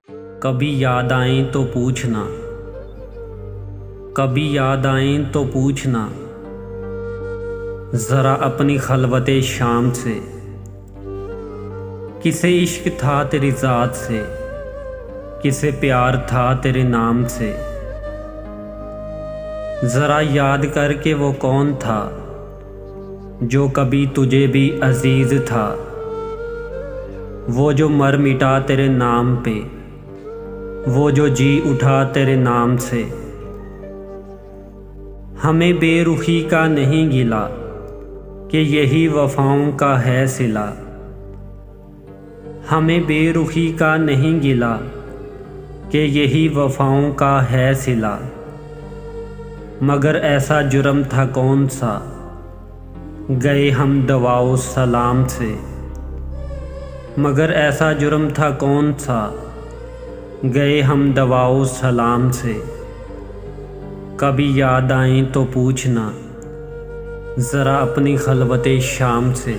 कभी याद आएं तो पूछना, कभी याद आएं तो पूछना, ज़रा अपनी खलवते शाम से, किसे इश्क था तेरी ज़ात से, किसे प्यार था तेरे नाम से। ज़रा याद करके वो कौन था जो कभी तुझे भी अजीज़ था, वो जो मर मिटा तेरे नाम पे, वो जो जी उठा तेरे नाम से। हमें बेरुखी का नहीं गिला कि यही वफ़ाओं का है सिला, हमें बेरुखी का नहीं गिला कि यही वफ़ाओं का है सिला। मगर ऐसा जुर्म था कौन सा, गए हम दवाओ सलाम से। मगर ऐसा जुर्म था कौन सा, गए हम दवाओ सलाम से। कभी याद आएं तो पूछना, ज़रा अपनी खलवते शाम से।